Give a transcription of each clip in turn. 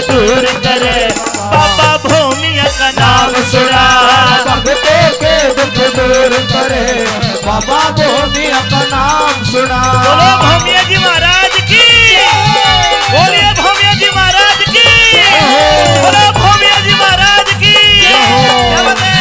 दूर करे, बाबा भूमिया का नाम सुना। भक्तों के दुख दूर करे, बाबा भूमिया का नाम सुना। बोलो भूमिया जी महाराज की, बोलिए भूमिया जी महाराज की, बोलो भूमिया जी महाराज की। क्या बात है?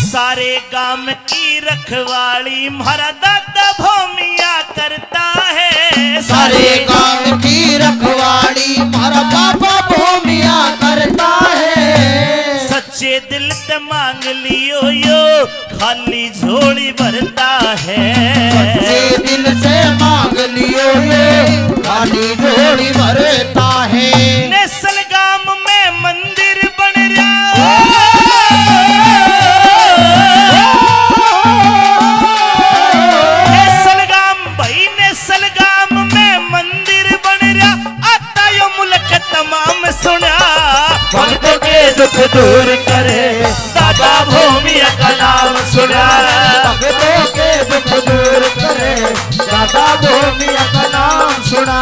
सारे गांव की रखवाली हमारा दादा भूमिया करता है। सारे गांव की रखवाली हमारा बाबा भूमिया करता है। सच्चे दिल से मांग लियो यो खाली झोली भरता है। सच्चे दिल से मांग लियो ये खाली झोली भरता है। नेसल गांव में मंदिर बन रहा, नेसल गांव भाई नेसल गांव में मंदिर बन रहा, आता यो मुल्क तमाम सुना। भक्तों के दुख दूर करे, दादा भूमिया का नाम सुना। भक्तों के दुख दूर करे, दादा भूमिया का नाम सुना।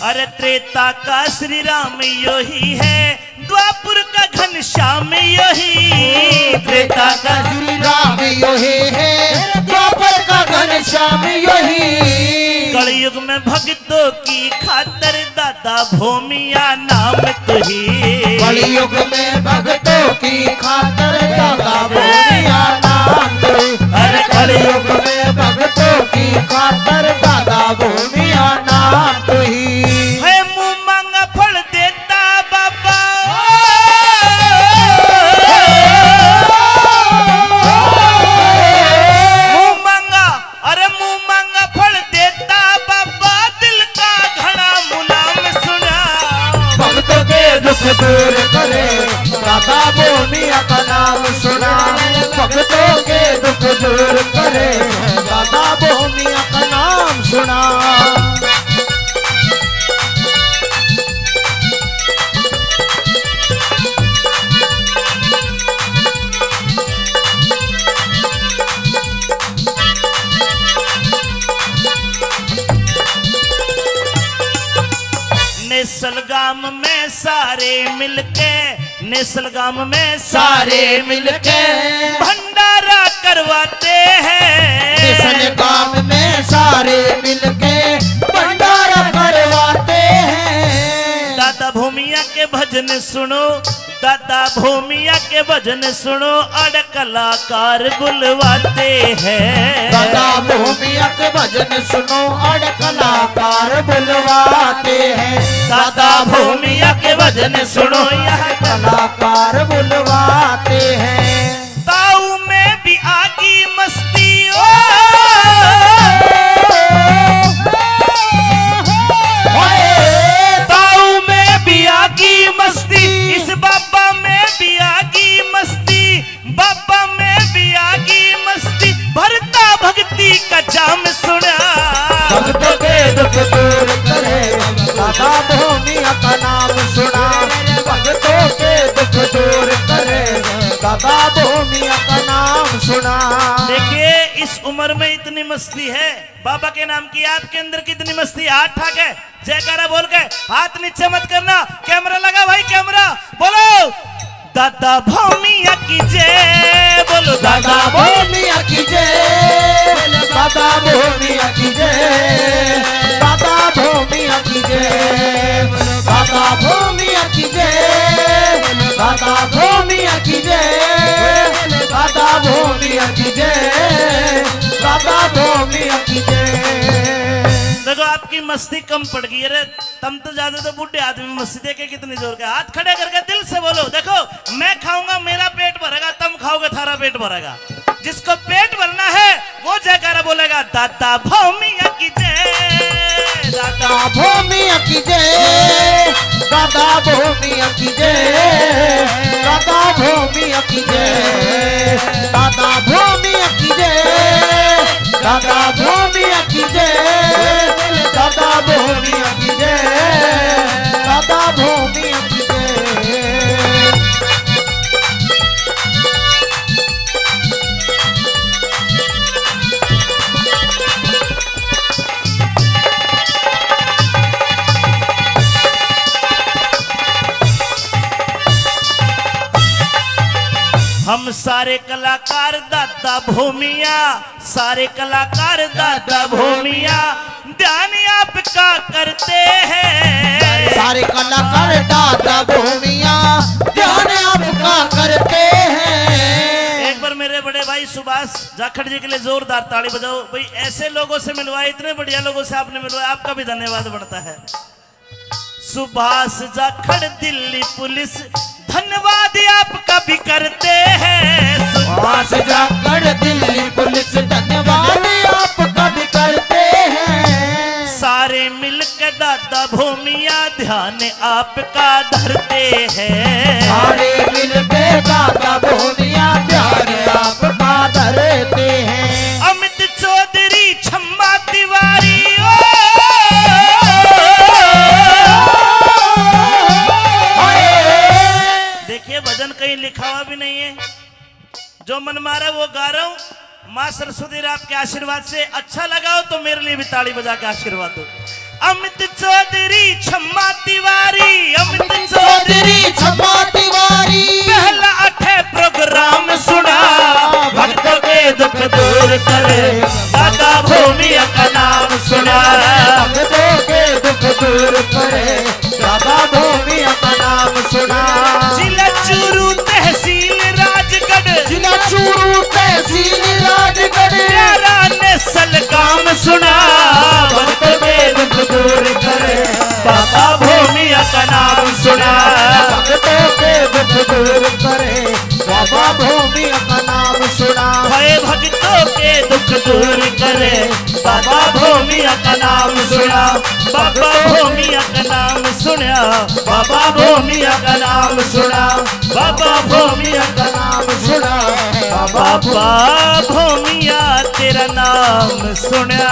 अरे त्रेता का श्री राम यही है, द्वापुर का घनश्याम यही। त्रेता का श्री राम यही है, द्वापर का घनश्याम यही। कलयुग में भक्तों की खातर दादा भूमिया नाम तुही। कलयुग में भक्तों की खातर दादा भूमिया नाम तुही। अरे कलयुग में भक्तों की खातर दादा भूमिया नाम तुही। है मुंह मांगा फल देता बाबा, मुंह मांगा, अरे मुंह मांगा फल देता बाबा, दिल का घड़ा मुलाम सुना। भक्तों के दुख दूर करे, दादा भूमिया का नाम सुना। भक्तों के दुख दूर करे, दादा भूमिया का नाम सुना। नेसलगाम में सारे मिलके, नेसलगाम में सारे मिलके भंडारा करवाते हैं। नेसलगाम में सारे मिलके भंडारा करवाते हैं। दादा भूमिया के भजन सुनो, दादा भूमिया के भजन सुनो, अड़ कलाकार बुलवाते हैं। दादा भूमिया के भजन सुनो, अड़ कलाकार बुलवाते हैं। दादा भूमिया के भजन सुनो, यह कलाकार बुलवाते हैं। ताऊ में भी आगी मस्ती, ताऊ में भी आगी मस्ती, इस बाबा में भी आगी मस्ती, बाबा में भी आगी मस्ती, भरता भक्ति का जाम सुना। भक्तों के दुख दूर करे, दादा भूमिया का नाम सुना। भक्तों के दुख दूर करे, दादा भूमिया का नाम सुना। देखिए इस उम्र में इतनी मस्ती है, बाबा के नाम की आपके अंदर कितनी मस्ती। हाथ ठाके जयकारा बोल के, हाथ नीचे मत करना, कैमरा लगा भाई कैमरा, बोलो दादा भूमिया की जय, बोलो दादा भूमिया की जय, दादा भूमिया की जय, दादा भूमिया की जय, दादा भूमिया की जय, दादा भूमिया की जय, दादा भूमिया की जय, दादा भूमिया की जय। देखो आपकी मस्ती कम पड़ गई है, तुम तो ज्यादा तो बूढ़े आदमी मस्ती देखे कितनी जोर के, हाथ खड़े करके दिल से बोलो, देखो मैं खाऊंगा मेरा पेट भरेगा, तुम खाओगे थारा पेट भरेगा। जिसको पेट भरना है वो जयकारा बोलेगा, दादा भूमिया की जय, दादा भूमिया की जय, दादा भूमिया की जय, दादा भूमिया की जय, दादा भूमिया की जय, दादा भूमिया की जय, दादा भूमिया की जय, दादा भूमिया की जय। हम सारे कलाकार दादा भूमिया, सारे कलाकार दादा भूमिया ध्यान आपका करते हैं। सारे कलाकार दादा भूमिया ध्यान आपका करते हैं। एक बार मेरे बड़े भाई सुभाष जाखड़ जी के लिए जोरदार ताली बजाओ भाई। ऐसे लोगों से मिलवाए, इतने बढ़िया लोगों से आपने मिलवाया, आपका भी धन्यवाद बढ़ता है। सुभाष जाखड़ दिल्ली पुलिस धन्यवाद आपका भी करते हैं। सुभाष जाखड़ दिल्ली पुलिस धन्यवाद आपका भी करते हैं। सारे मिलकर दादा भूमिया ध्यान आपका धरते हैं। सारे मिलकर दादा भूमिया ध्यान आपका धरते हैं। अमित चौधरी छम्मा तिवारी देखिए भजन कहीं लिखा हुआ भी नहीं है, जो मन मारा वो गा रहा हूं। माँ सरस्वती आपके आशीर्वाद से अच्छा लगाओ तो मेरे लिए भी ताली बजा के आशीर्वाद दो। अमित चौधरी छम्मा तिवारी, अमित चौधरी छम्मा तिवारी पहला 8 प्रोग्राम सुना, भक्तों के दुख दूर करे दादा भूमिया का नाम सुना। भक्तों के दुख दूर करे दादा भूमिया का नाम सुना। जिला चूरू तहसील राजगढ़, जिला चूरू तहसील राजगढ़ प्यारा ने सलगाम सुना। भक्तों के दुख दूर करे बाबा भूमिया का नाम सुना। भक्तों के दुख दूर करे बाबा भूमिया का नाम सुना। भय भक्तों के दुख दूर करे बाबा भूमिया का नाम सुना। बाबा भूमिया का नाम सुना, बाबा भूमिया का नाम सुना, बाबा भूमिया का नाम सुना। बाबा भूमिया तेरा नाम सुना।